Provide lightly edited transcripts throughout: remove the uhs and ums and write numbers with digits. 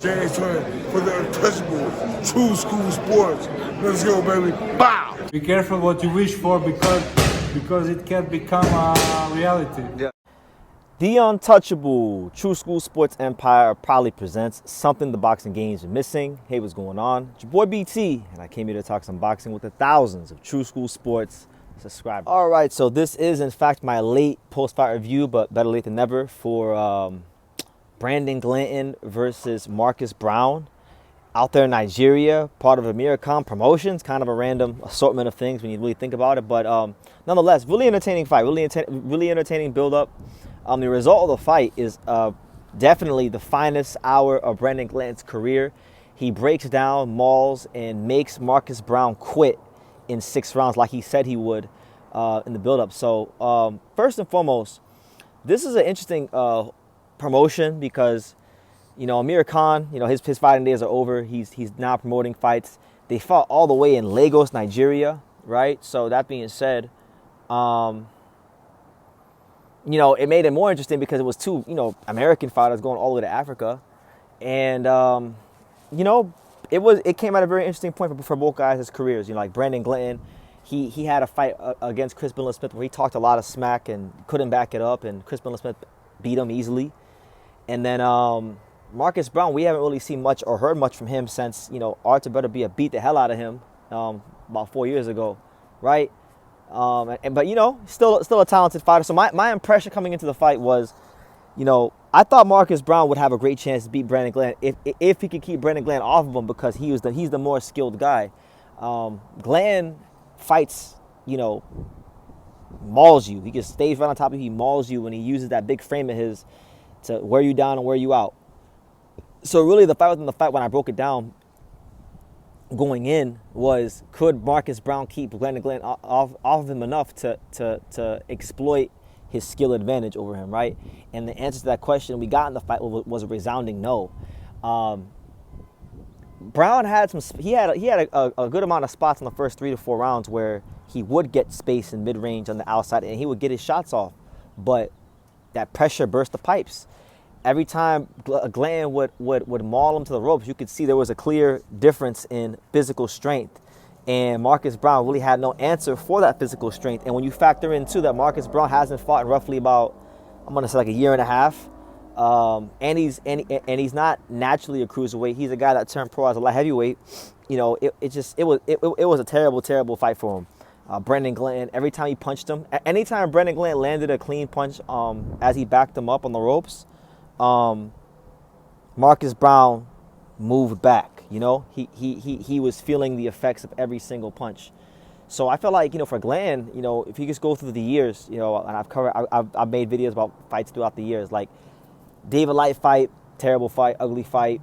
James Twin for the untouchable true school sports. Let's go, baby. Bow! Be careful what you wish for because it can become a reality. Yeah. The untouchable True School Sports Empire proudly presents something the boxing games are missing. Hey, what's going on? It's your boy BT, and I came here to talk some boxing with the thousands of True School Sports subscribers. All right, so this is in fact my late post-fight review, but better late than never for Brandon Glanton versus Marcus Browne out there in Nigeria, part of Amir Khan Promotions. Kind of a random assortment of things when you really think about it, but nonetheless, really entertaining fight, really entertaining build-up. The result of the fight is definitely the finest hour of Brandon Glanton's career. He breaks down, mauls, and makes Marcus Browne quit in 6 rounds like he said he would in the build-up. So first and foremost, this is an interesting promotion because, you know, Amir Khan, you know, his fighting days are over. He's now promoting fights. They fought all the way in Lagos, Nigeria, right? So that being said, you know, it made it more interesting because it was 2, you know, American fighters going all the way to Africa. And, you know, it came at a very interesting point for both guys' careers. You know, like Brandon Glanton, he had a fight against Chris Smith where he talked a lot of smack and couldn't back it up, and Chris Smith beat him easily. And then Marcus Browne, we haven't really seen much or heard much from him since, you know, Arthur Beterbiev beat the hell out of him about 4 years ago, right? But, you know, still a talented fighter. So my impression coming into the fight was, you know, I thought Marcus Browne would have a great chance to beat Brandon Glanton if he could keep Brandon Glanton off of him, because he's the more skilled guy. Glanton fights, you know, mauls you. He just stays right on top of you. He mauls you when he uses that big frame of his to wear you down and wear you out. So really the fight within the fight, when I broke it down going in, was could Marcus Browne keep Brandon Glanton off of him enough to exploit his skill advantage over him, right? And the answer to that question we got in the fight was a resounding no. Browne had a good amount of spots in the first 3 to 4 rounds where he would get space in mid-range on the outside and he would get his shots off, but that pressure burst the pipes. Every time Glanton would maul him to the ropes, you could see there was a clear difference in physical strength. And Marcus Browne really had no answer for that physical strength. And when you factor in, too, that Marcus Browne hasn't fought in roughly about, I'm going to say like a year and a half, and he's not naturally a cruiserweight. He's a guy that turned pro as a light heavyweight. You know, it was a terrible fight for him. Brandon Glanton, every time he punched him, anytime Brandon Glanton landed a clean punch as he backed him up on the ropes, Marcus Browne moved back. You know, he was feeling the effects of every single punch. So I felt like, you know, for Glanton, you know, if you just go through the years, you know, and I've made videos about fights throughout the years, like David Light fight, terrible fight, ugly fight.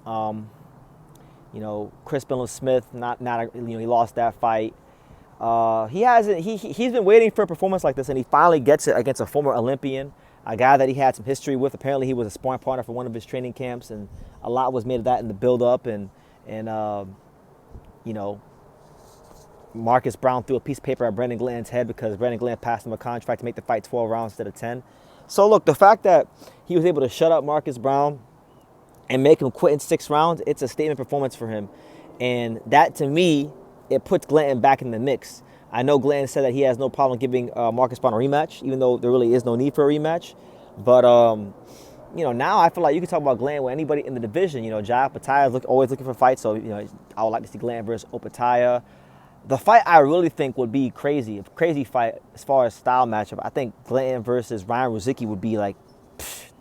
You know, Chris Smith, you know, he lost that fight. He's been waiting for a performance like this, and he finally gets it against a former Olympian, a guy that he had some history with. Apparently, he was a sparring partner for one of his training camps, and a lot was made of that in the build-up. And you know, Marcus Browne threw a piece of paper at Brandon Glanton's head because Brandon Glanton passed him a contract to make the fight 12 rounds instead of 10. So look, the fact that he was able to shut up Marcus Browne and make him quit in 6 rounds, it's a statement performance for him. And that, to me, it puts Glanton back in the mix. I know Glanton said that he has no problem giving Marcus Browne a rematch, even though there really is no need for a rematch. But, you know, now I feel like you can talk about Glanton with anybody in the division. You know, Jai Opetaia is always looking for fights, so, you know, I would like to see Glanton versus Opetaia. The fight I really think would be a crazy fight as far as style matchup. I think Glanton versus Ryan Ruzicki would be like,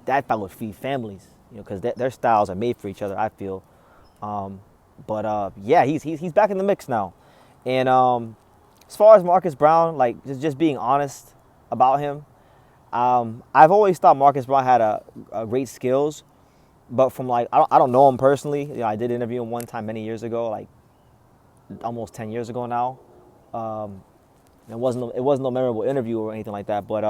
that fight would feed families, you know, because their styles are made for each other, I feel. But yeah, he's back in the mix now. And as far as Marcus Browne, like just being honest about him, I've always thought Marcus Browne had a great skills, but from like I don't know him personally. You know, I did interview him one time many years ago, like almost 10 years ago now. It wasn't no memorable interview or anything like that, but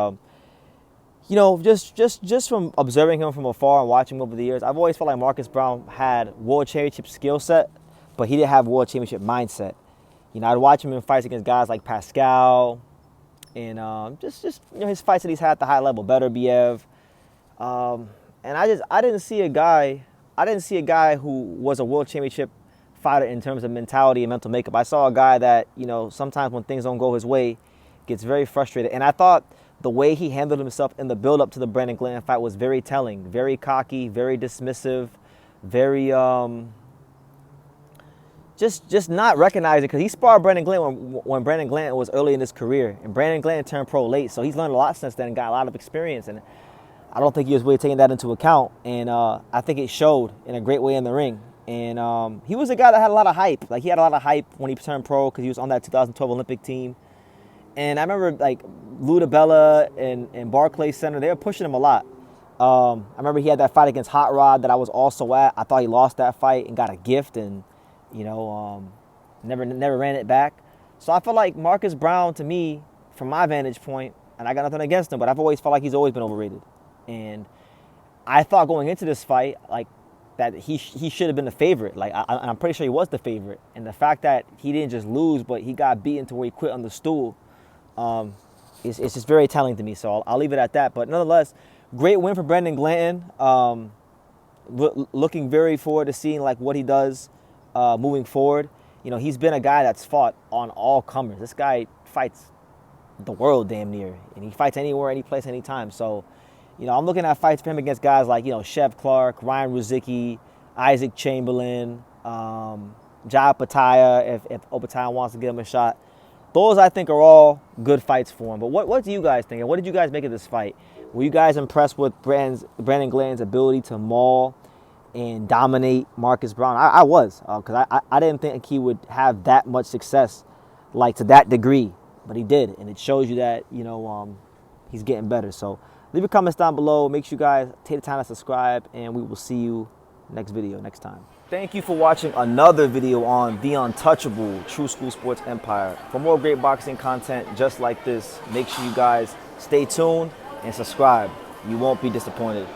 you know, just from observing him from afar and watching him over the years, I've always felt like Marcus Browne had world championship skill set, but he didn't have world championship mindset. You know, I'd watch him in fights against guys like Pascal and just you know, his fights that he's had at the high level, Beterbiev. And I didn't see a guy I didn't see a guy who was a world championship fighter in terms of mentality and mental makeup. I saw a guy that, you know, sometimes when things don't go his way, gets very frustrated. And I thought the way he handled himself in the build-up to the Brandon Glanton fight was very telling, very cocky, very dismissive, very just not recognizing, because he sparred Brandon Glanton when Brandon Glanton was early in his career, and Brandon Glanton turned pro late, so he's learned a lot since then and got a lot of experience, and I don't think he was really taking that into account, and I think it showed in a great way in the ring. And he was a guy that had a lot of hype. Like, he had a lot of hype when he turned pro because he was on that 2012 Olympic team. And I remember, like, Lou DiBella and Barclays Center, they were pushing him a lot. I remember he had that fight against Hot Rod that I was also at. I thought he lost that fight and got a gift and, you know, never ran it back. So I feel like Marcus Browne, to me, from my vantage point, and I got nothing against him, but I've always felt like he's always been overrated. And I thought going into this fight, like, that he should have been the favorite. Like, I'm pretty sure he was the favorite. And the fact that he didn't just lose, but he got beaten to where he quit on the stool, it's just very telling to me. So I'll leave it at that. But nonetheless, great win for Brandon Glanton. Looking very forward to seeing, like, what he does moving forward. You know, he's been a guy that's fought on all comers. This guy fights the world damn near. And he fights anywhere, any place, anytime. So, you know, I'm looking at fights for him against guys like, you know, Chev Clark, Ryan Ruzicki, Isaac Chamberlain, Jai Pataya, if Opataya wants to give him a shot. Those, I think, are all good fights for him. But what do you guys think? And what did you guys make of this fight? Were you guys impressed with Brandon Glanton's ability to maul and dominate Marcus Browne? I was, because I didn't think he would have that much success, like, to that degree. But he did, and it shows you that, you know, he's getting better. So leave your comments down below. Make sure you guys take the time to subscribe, and we will see you next video next time. Thank you for watching another video on the untouchable True School Sports Empire. For more great boxing content just like this, make sure you guys stay tuned and subscribe. You won't be disappointed.